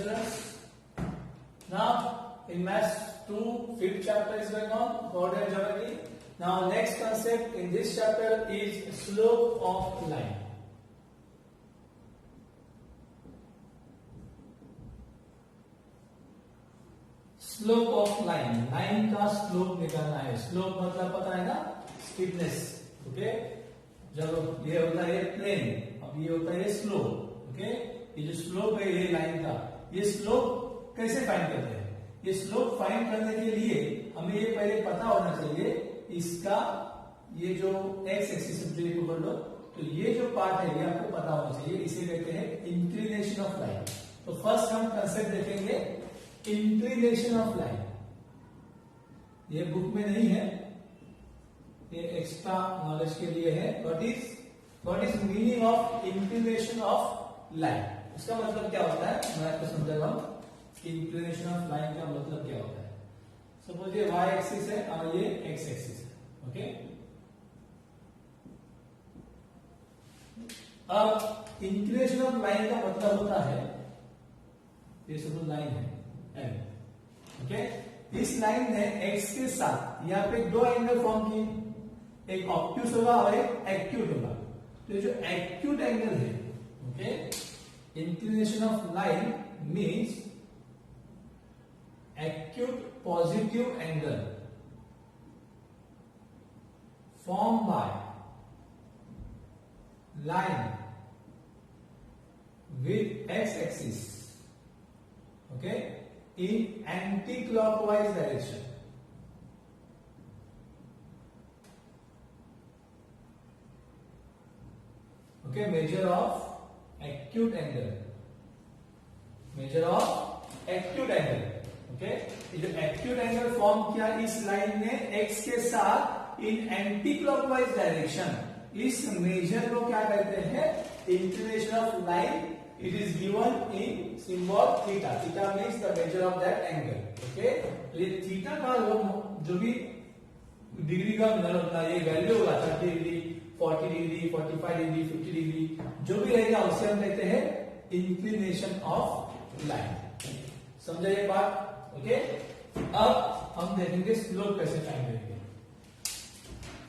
students. Now in Maths 2, 5th chapter is going on, coordinate geometry. Now next concept in this chapter is slope of line. Slope of line, line का slope निकालना है. Slope मतलब पता है ना, steepness. Okay, जब ये होता है प्लेन, अब ये होता है स्लोप. ओके, ये जो स्लोप है ये लाइन का, ये स्लोप कैसे फाइंड करते हैं? ये स्लोप फाइंड करने के लिए हमें ये पहले पता होना चाहिए इसका ये जो एक्स एक्सिस को बोल लो, तो ये जो पार्ट है ये आपको पता होना चाहिए. इसे कहते हैं इंक्लिनेशन ऑफ लाइन. तो फर्स्ट हम कंसेप्ट देखेंगे इंक्लिनेशन ऑफ लाइन. ये बुक में नहीं है, ये एक्स्ट्रा नॉलेज के लिए है. What is meaning of inclination of line? इसका मतलब क्या होता है मैं आपको समझा रहा हूं. इंक्लिनेशन ऑफ लाइन का मतलब क्या होता है? सपोज ये y एक्सिस है और ये x एक्सिस है. ओके, अब इंक्लिनेशन ऑफ लाइन का मतलब होता है ये सपोज लाइन है L. ओके, इस लाइन ने x के साथ यहाँ पे दो एंगल फॉर्म किए, एक ऑब्ट्यूस होगा और एक एक्यूट होगा. तो ये जो एक्यूट एंगल है, okay, inclination of line means acute positive angle formed by line with x-axis, okay, in anti-clockwise direction. Okay, measure of acute angle. Measure of acute angle. Okay, ये जो एक्यूट एंगल फॉर्म किया इस line ने x के साथ इन anti clockwise direction, इस major को क्या कहते हैं? Inclination of line. It is given in symbol theta. Theta means the measure of that angle. Okay, तो ये थीटा का जो भी डिग्री का होता है, ये वैल्यू होगा 30 डिग्री, 40 डिग्री, 45 डिग्री, 50 डिग्री, जो भी रहेगा उसे हम कहते हैं इंक्लिनेशन ऑफ लाइन. समझा ये बात? ओके, अब हम देखेंगे स्लोप कैसे फाइंड करेंगे.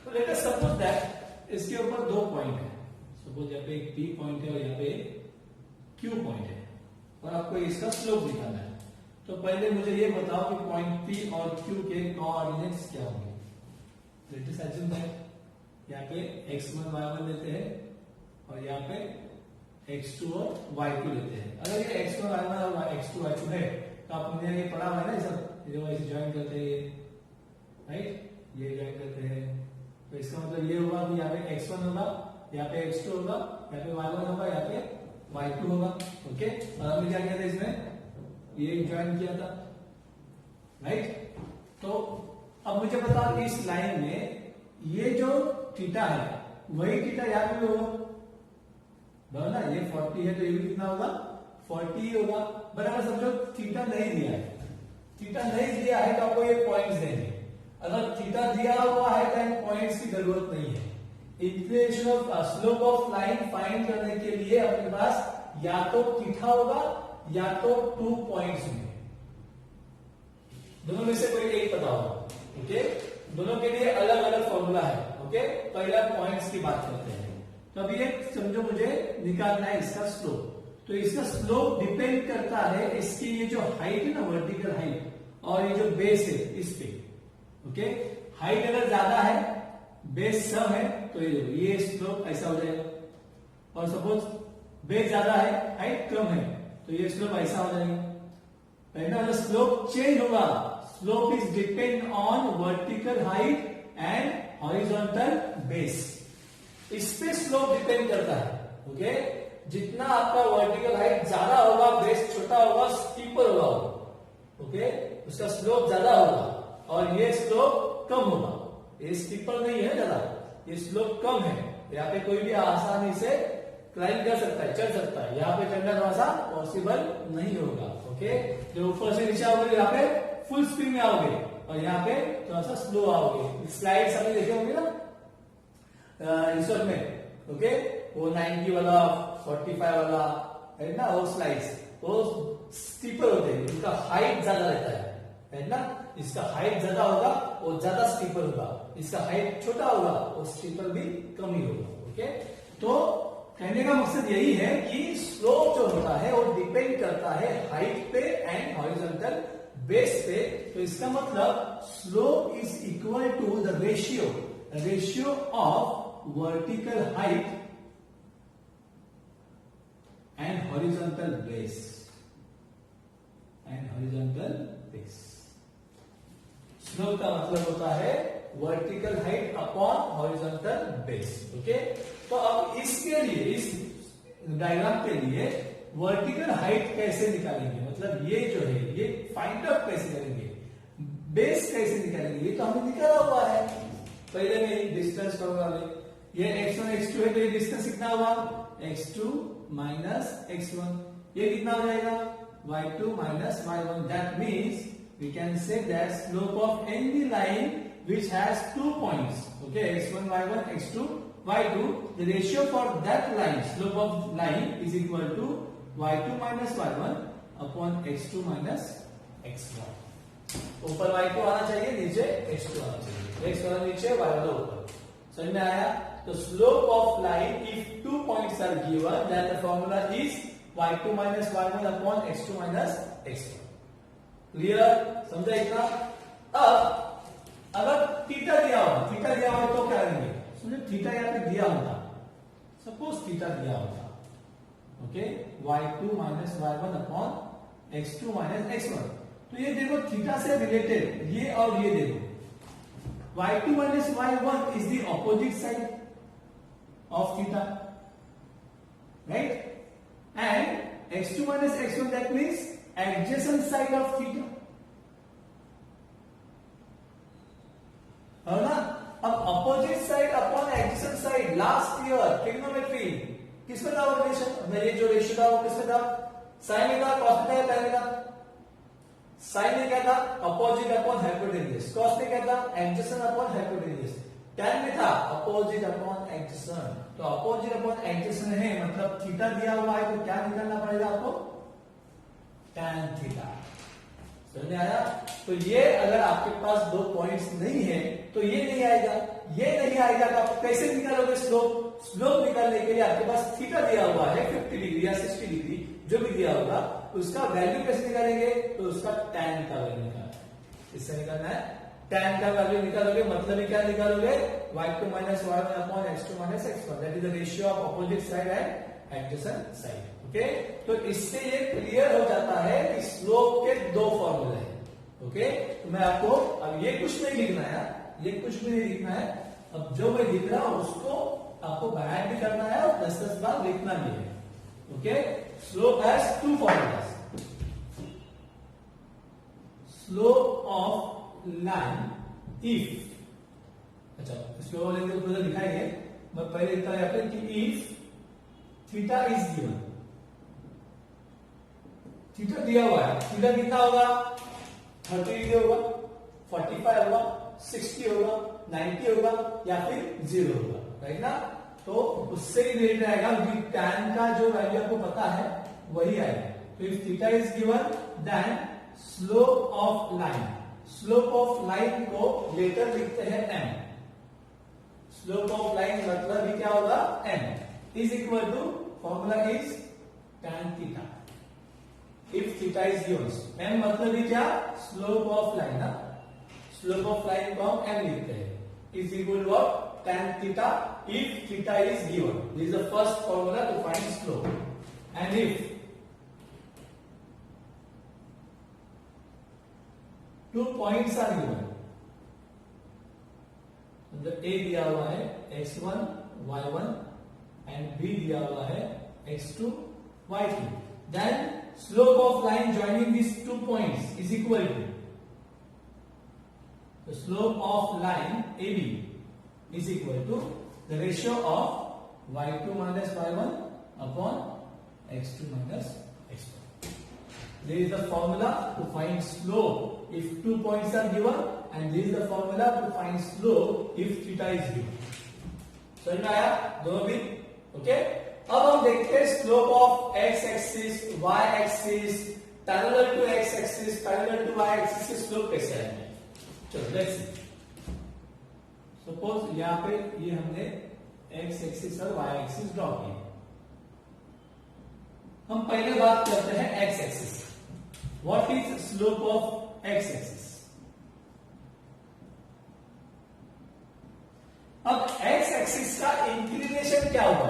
तो लेट अस सपोज दैट इसके ऊपर दो पॉइंट है. सपोज यहाँ पे एक P पॉइंट है और यहाँ पे Q पॉइंट है और आपको इसका स्लोप निकालना है. तो पहले मुझे ये बताओ कि पॉइंट P और Q के कोऑर्डिनेट्स क्या होंगे. लेट अस अज्यूम दैट यहाँ पे x1 y1 लेते हैं और यहाँ पे x2 और y2 लेते हैं. अगर ये x1 y1 और x2 y2 है तो आपने ये पढ़ा हुआ है ना, ये सब जो ऐसे ज्वाइन करते हैं, राइट, ये ज्वाइन करते हैं. तो इसका मतलब ये होगा कि यहाँ पे x1 होगा, यहाँ पे x2 होगा, यहाँ पे y1 होगा, यहाँ पे y2 होगा. ओके, और हमने क्या किया था इसमें, ये ज्वाइन किया था, राइट. तो अब मुझे बता कि इस लाइन में ये जो थीटा है वही थीटा यहाँ पे भी होगा ना. ये 40 है तो ये भी कितना होगा? 40 होगा. बराबर. समझो थीटा नहीं दिया है, थीटा नहीं दिया है तो आपको ये पॉइंट्स देंगे. अगर थीटा दिया हुआ है तो इन पॉइंट्स की जरूरत नहीं है. Inclination of slope of line find करने के लिए अपने पास या तो थीटा होगा या तो 2 पॉइंट्स होंगे. दोनों में से कोई एक पता होगा. ओके, दोनों के लिए अलग अलग फॉर्मूला है. ओके, पहला पॉइंट्स की बात करते हैं. तो अभी ये समझो मुझे निकालना है इसका स्लोप. तो इसका स्लोप डिपेंड करता है इसकी ये जो हाइट है ना, वर्टिकल हाइट, और ये जो बेस है इस पे. ओके, हाइट अगर ज्यादा है, बेस कम है, तो ये स्लोप ऐसा हो जाएगा. और सपोज बेस ज्यादा है, हाइट कम है, तो ये स्लोप ऐसा हो जाएगा. पहला स्लोप चेंज होगा. Slope is depend on vertical height and horizontal base. इस पे स्लोप डिपेंड करता है. ओके, जितना आपका वर्टिकल हाइट ज्यादा होगा, बेस छोटा होगा, स्टीपर होगा. ओके, उसका स्लोप ज्यादा होगा और ये स्लोप कम होगा. ये स्टीपर नहीं है ज्यादा, ये स्लोप कम है. यहाँ पे कोई भी आसानी से क्लाइंब कर सकता है, चढ़ सकता है. यहाँ पे चढ़ना थोड़ा सा पॉसिबल नहीं होगा. ओके, जो ऊपर से नीचे आओगे यहाँ पे फुल स्पीड में आओगे और यहाँ पे थोड़ा सा स्लो आओगे. स्लाइड्स अभी देखे होंगे ना रिसोर्ट में. ओके, वो 90 वाला 45 वाला है ना, वो स्लाइड्स. वो स्टीपर होते हैं, उनका हाइट ज्यादा रहता है ना। इसका हाइट ज्यादा होगा वो ज्यादा स्टीपर होगा, इसका हाइट छोटा होगा वो स्टीपर भी कम ही होगा। ओके, तो कहने का मकसद यही है कि स्लोप जो होता है वो डिपेंड करता है हाइट पे एंड हॉरिजॉन्टल बेस पे। तो इसका मतलब slope is equal to the ratio of vertical height and horizontal base slope का मतलब होता है vertical height upon horizontal base. Okay, तो अब इसके लिए, इस डायग्राम के लिए वर्टिकल हाइट कैसे निकालेंगे, मतलब ये जो है ये फाइंड आउट कैसे करेंगे, बेस कैसे निकालेंगे, ये तो हमने निकाला हुआ है पहले में डिस्टेंस फॉर्मूला में। ये x1 x2 है तो ये डिस्टेंस कितना हुआ x2 माइनस x1, ये कितना हो जाएगा y2 minus y1। That means we can say that slope of any line which has 2 points, okay, x1 y1 x2 y2, the ratio for that line, slope of line is equal to y2 minus y1 upon x2 minus x1। ऊपर y2 आना चाहिए, नीचे x2 आना चाहिए, x वाला नीचे y वाला ऊपर। समझ में आया? तो slope of line if 2 points are given then the formula is y2 minus y1 upon x2 minus x1। Clear? समझा इतना? अब अगर थीटा दिया हो तो क्या करेंगे, समझो थीटा यहाँ पे दिया होता, सपोज थीटा दिया होता, okay, y2 minus y1 upon x2 minus x1। तो ये देखो थीटा से रिलेटेड ये और ये देखो y2 minus y1 is the opposite side of theta, right, and x2 minus x1 that means adjacent side of theta, है ना। अब opposite side upon adjacent side, last year trigonometry किसमें था रिलेशन, ये जो रेशियो था वो किसमें था, साइन में था, कॉस में था, tan में था। साइन में क्या था अपोजिट अपॉन हाइपोटेन्यूज, कॉस में क्या था एडजेसेंट अपॉन हाइपोटेन्यूज, tan में था अपोजिट अपॉन एडजेसेंट। तो अपोजिट अपॉन एडजेसेंट है मतलब थीटा दिया हुआ है तो क्या निकालना पड़ेगा आपको, tan थीटा। समझ में आया? तो ये अगर आपके पास 2 पॉइंट्स नहीं है तो ये नहीं आएगा, ये नहीं आएगा तो आप कैसे निकालोगे स्लोप? स्लोप निकालने के लिए आपके पास थीटा दिया हुआ है 50 डिग्री या 60 डिग्री जो भी दिया होगा, उसका वैल्यू कैसे निकालेंगे, तो उसका tan का वैल्यू निकालना है। इससे निकालना है tan का वैल्यू निकालोगे, मतलब क्या निकालोगे y2 minus y1 upon x2 minus x1, that is the ratio of opposite side and adjacent side. Okay, तो इससे ये क्लियर हो जाता है कि स्लोप के 2 फॉर्मूले हैं। ओके, तो मैं आपको अब ये कुछ नहीं लिखना है, ये कुछ भी नहीं लिखना है, अब जो मैं लिख रहा हूं उसको आपको बयान भी करना है और 10-10 बार लिखना भी है। Okay, slope has 2 formulas, slope of line if, अच्छा स्लोप ऑफ लाइन को दिखाएंगे, मैं पहले लिखता हूं यहाँ पे कि if theta is given, theta दिया हुआ है, थीटा कितना होगा 30 डिग्री होगा, 45 होगा, 60 होगा, 90 होगा या फिर 0 होगा, राइट ना। तो उससे ही रिलेटेड आएगा क्योंकि tan का जो वैल्यू आपको पता है वही आएगा। तो if theta is given then slope of line, slope of line को लेटर लिखते हैं m, स्लोप ऑफ लाइन मतलब भी क्या होगा m is equal to, formula is tan theta if theta is given। m मतलब ही क्या, स्लोप ऑफ लाइन ना, स्लोप ऑफ लाइन को हम m लिखते हैं is equal to tan theta if theta is given। This is the first formula to find slope, and if two points are given, मतलब a दिया हुआ है x1 y1 and b दिया हुआ है x2 y2, then slope of line joining these 2 points is equal to, the slope of line AB is equal to the ratio of y2 minus y1 upon x2 minus x1। This is the formula to find slope if 2 points are given, and this is the formula to find slope if theta is given। समझ में आया दोनों भी? Okay, अब हम देखते हैं slope of X axis, Y axis, parallel to X axis, parallel to Y axis के स्लोप कैसे आएंगे। चलो लेट्स सी। सपोज यहां पे ये हमने एक्स एक्सिस और वाई एक्सिस ड्रॉ किया। हम पहले बात करते हैं x axis. What is slope of X axis. अब एक्स एक्सिस का इंक्लिनेशन क्या हुआ।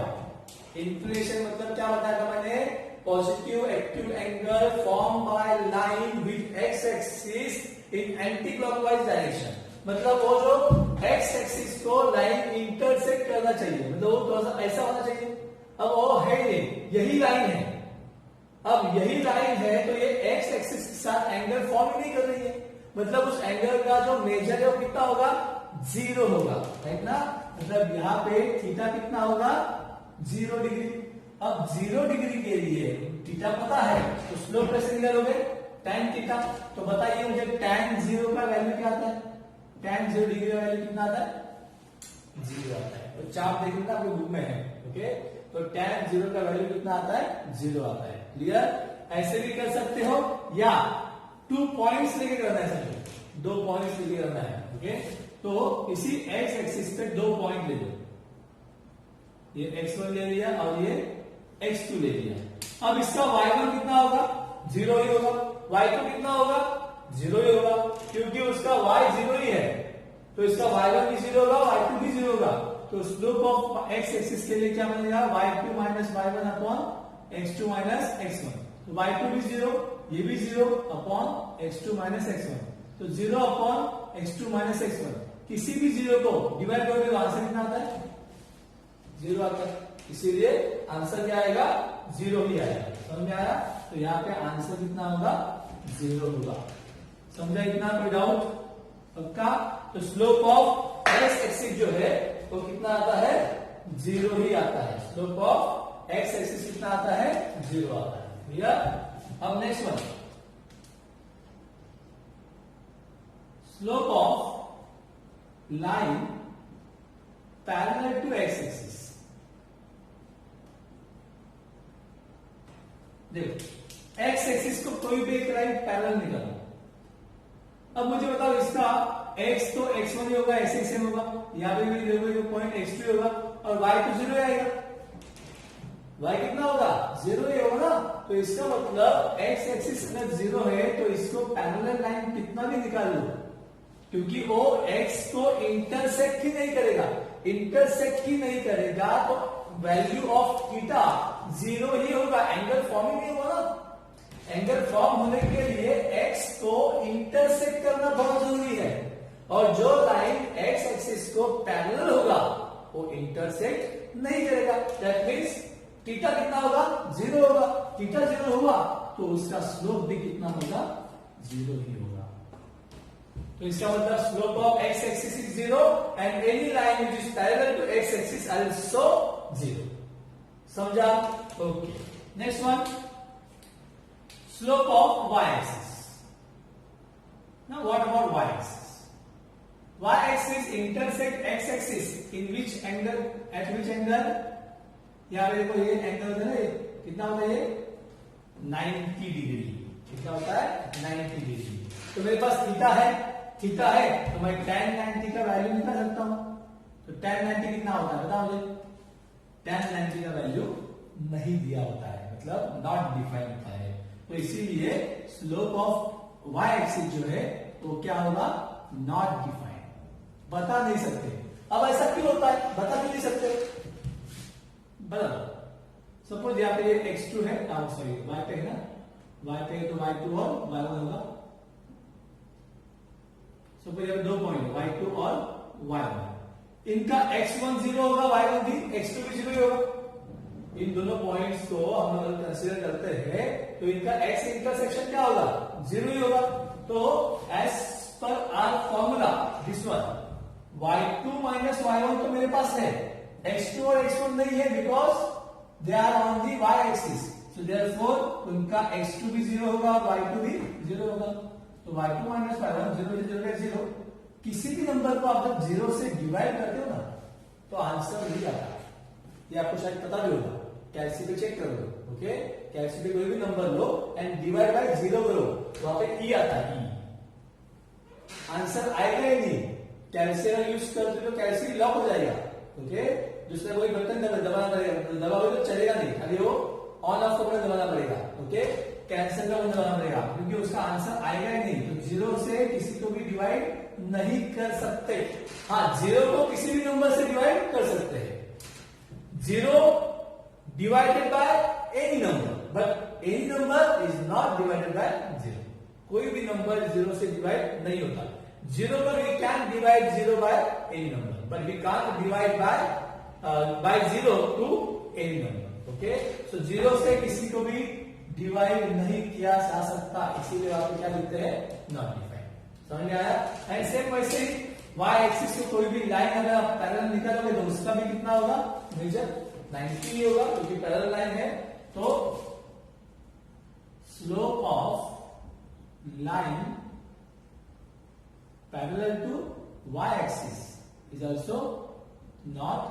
इंक्लिनेशन मतलब क्या बताया था मैंने, positive acute angle form by line with x axis in anti clockwise direction. मतलब वो जो एक्स एक्सिस को लाइन इंटरसेक्ट करना चाहिए, मतलब वो थोड़ा सा ऐसा होना चाहिए। अब वो है नहीं, यही लाइन है। अब यही लाइन है तो ये एक्स एक्सिस के साथ एंगल फॉर्म नहीं कर रही है, मतलब उस एंगल का जो मेजर है वो कितना होगा, 0 होगा, राइट ना। मतलब यहाँ पे थीटा कितना होगा, 0 डिग्री। अब 0 डिग्री के लिए थीटा पता है तो स्लोप कैसे निकालोगे, tan थीटा। तो बताइए मुझे tan 0 का वैल्यू क्या आता है। tan 0 डिग्री का वैल्यू कितना आता है, 0 आता है। तो चार्ट देखिए ना आपके बुक में है, ओके। तो tan 0 का वैल्यू कितना आता है, 0 आता है। क्लियर। ऐसे भी कर सकते हो या 2 पॉइंट्स लेके करना है, 2 पॉइंट्स लेके करना है, ओके। तो इसी एक्स एक्सिस पे 2 पॉइंट ले लो, ये x1 ले लिया और ये x2 ले लिया। अब इसका y1 कितना होगा, 0 ही होगा। y2 कितना होगा, 0 ही होगा, क्योंकि उसका y 0 ही है। तो इसका y1 भी 0 होगा, y2 भी 0 होगा। तो स्लोप ऑफ x एक्सिस के लिए क्या बनेगा, y2 minus y1 upon x2 minus x1। तो y2 भी 0, ये भी 0 अपॉन x2 माइनस x1। तो 0 अपॉन x2 माइनस x1। किसी भी 0 को डिवाइड करोगे तो आंसर कितना आता है, 0 आता है। इसीलिए आंसर क्या आएगा, 0 ही आएगा। समझ में आया। तो यहाँ पे आंसर कितना होगा, 0 होगा। समझा इतना, कोई डाउट पक्का। तो स्लोप ऑफ एक्स एक्सिस जो है वो कितना आता है, 0 ही आता है। स्लोप ऑफ एक्स एक्सिस कितना आता है, 0 आता है। क्लियर। अब next one, slope of line parallel to X axis. देखो एक्स एक्सिस को कोई भी एक लाइन पैरेलल निकालो। अब मुझे बताओ इसका x तो x1 ही होगा, ऐसे सेम होगा। यहां पे भी देखो पॉइंट x2 होगा और y तो 0 आएगा। y कितना होगा, 0 ही होगा ना। तो इसका मतलब x एक्सिस में 0 है तो इसको पैरेलल लाइन कितना भी निकाल लो, क्योंकि वो x को इंटरसेक्ट ही नहीं करेगा। इंटरसेक्ट ही नहीं करेगा तो वैल्यू ऑफ थीटा 0 ही होगा, एंगल फॉर्म ही नहीं होगा ना। एंगल फॉर्म होने के लिए x को इंटरसेक्ट करना बहुत जरूरी है, और जो लाइन x एक्सिस को पैरेलल होगा वो इंटरसेक्ट नहीं करेगा। दैट मींस थीटा कितना होगा, 0 होगा। थीटा 0 हुआ तो उसका स्लोप भी कितना होगा, 0 ही होगा। तो इसका मतलब slope of x axis is 0 and any line which is parallel to x axis also 0। समझा, okay. Next one, slope of y-axis. Now what about y-axis? Y-axis intersect x-axis in which angle? At which angle? यहाँ पे देखो ये angle होता है, कितना होता है ये, 90 डिग्री। कितना होता है, 90 डिग्री। तो मेरे पास थीटा है तो मैं tan 90 का वैल्यू निकाल सकता हूं। तो tan 90 कितना होता है बताओ मुझे। tan 90 का वैल्यू नहीं दिया होता है, मतलब नॉट डिफाइन होता है। तो इसीलिए स्लोप ऑफ y एक्सिस जो है वो क्या होगा, नॉट डिफाइंड, बता नहीं सकते। अब ऐसा क्यों होता है, बता क्यों नहीं सकते, बता। सपोज यहाँ पे ये x2 है, सॉरी y पे है ना, y पे तो y2 और y1 होगा। सपोज यहाँ पे 2 पॉइंट है, y2 और y1। इनका x1 0 होगा, y1 भी, x2 भी 0 ही होगा। इन दोनों पॉइंट्स को हम अगर कंसीडर करते हैं तो इनका x इंटरसेक्शन क्या होगा, 0 ही होगा। तो as per our formula this one, y2 minus y1 तो मेरे पास है, x2 और x1 नहीं है because they are on the y axis. So therefore उनका x2 भी 0 होगा और y2 भी 0 होगा। तो y2 माइनस y1 0 से 0 0। किसी भी नंबर को आप जब 0 से डिवाइड करते हो ना तो आंसर नहीं आता, ये आपको शायद पता भी होगा। कैलसी पे चेक कर लो, ओके, कैलसी पे कोई भी number low and divide by 0 करो, वहां पे ई आता है, ई आंसर आएगा ही नहीं। कैलसी का यूज करते तो कैलसी लॉक हो जाएगा, ओके, दूसरा कोई बटन दबाना पड़ेगा, दबाओगे तो चलेगा नहीं, खाली वो ऑन ऑफ को दबाना पड़ेगा, ओके, कैंसिल का दबाना पड़ेगा, क्योंकि उसका आंसर आएगा ही नहीं। तो 0 से किसी को भी डिवाइड नहीं कर सकते। हाँ, 0 को किसी भी नंबर से डिवाइड कर सकते हैं, 0 divided by any number, but any number is not divided by 0। कोई भी नंबर 0 से डिवाइड नहीं होता। 0 पर we can divide 0 by any number, but we can't divide by 0 to any number, okay. So 0 से किसी को भी डिवाइड नहीं किया जा सकता, इसीलिए आप क्या लिखते हैं, नॉट डिफाइंड। समझ में आया? एंड सेम वैसे ही वाई एक्सिस को कोई भी लाइन अगर आप पैरेलल निकालोगे तो उसका भी कितना होगा, मेजर 90 होगा, क्योंकि पैरेलल लाइन है। तो slope of line parallel to y-axis is also not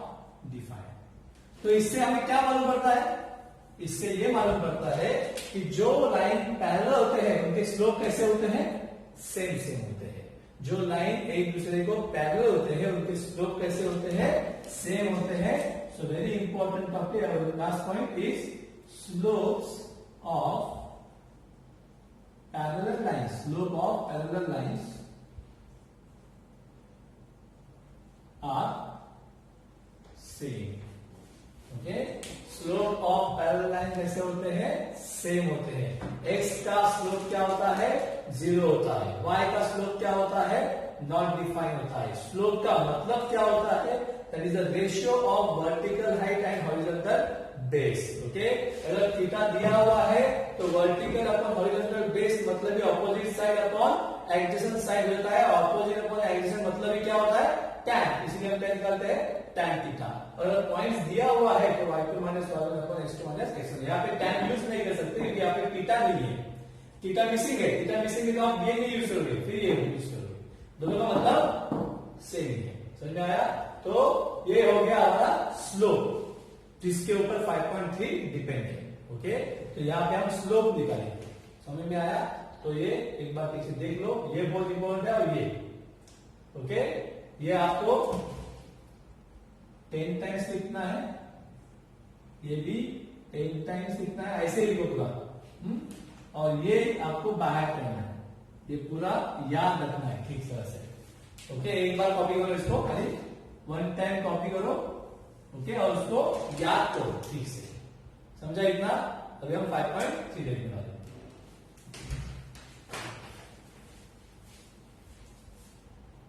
defined। तो इससे हमें क्या मालूम पड़ता है, इससे ये मालूम पड़ता है कि जो लाइन पैरेलल होते हैं उनके स्लोप कैसे होते हैं, सेम होते हैं। जो लाइन एक दूसरे को पैरेलल होते हैं उनके स्लोप कैसे होते हैं, सेम होते हैं। So very important topic, our last point is slopes of parallel lines, slope of parallel lines are same, okay, slope of parallel line कैसे होते हैं, सेम होते हैं। x का स्लोप क्या होता है, 0 होता है, y का स्लोप क्या होता है, नॉट डिफाइन होता है। स्लोप का मतलब क्या होता है, that is the ratio of vertical height and horizontal base, okay. अगर थीटा दिया हुआ है तो वर्टिकल अपॉन हॉरिजॉन्टल बेस मतलब ही opposite side upon adjacent side होता है। ऑपोजिट अपॉन एडजेसेंट मतलब ही क्या होता है, tan, इसलिए हम क्या निकालते हैं, tan थीटा। और अगर पॉइंट्स दिया हुआ है तो y2 minus y1 upon x2 minus x1। यहाँ पे tan यूज नहीं कर सकते क्योंकि यहाँ पे थीटा नहीं है, थीटा मिसिंग है, थीटा मिसिंग है तो आप ये नहीं यूज करोगे, फिर ये यूज करोगे, दोनों का मतलब सेम है। समझ में आया? तो ये हो गया हमारा स्लोप, जिसके ऊपर 5.3 डिपेंड है, ओके। तो यहाँ पे हम स्लोप निकालेंगे। समझ में आया? तो ये एक बार पीछे देख लो, ये बहुत इंपॉर्टेंट है, और ये, ओके, ये आपको 10 टाइम्स लिखना है, ये भी 10 टाइम्स लिखना है, ऐसे ही लिखो पूरा। और ये आपको बाहर करना है, ये पूरा याद रखना है ठीक तरह से, ओके। एक बार कॉपी करो इसको, खाली 1 टाइम कॉपी करो, ओके, और उसको याद करो ठीक से। समझा इतना? अभी हम 5.3 देखने वाले हैं।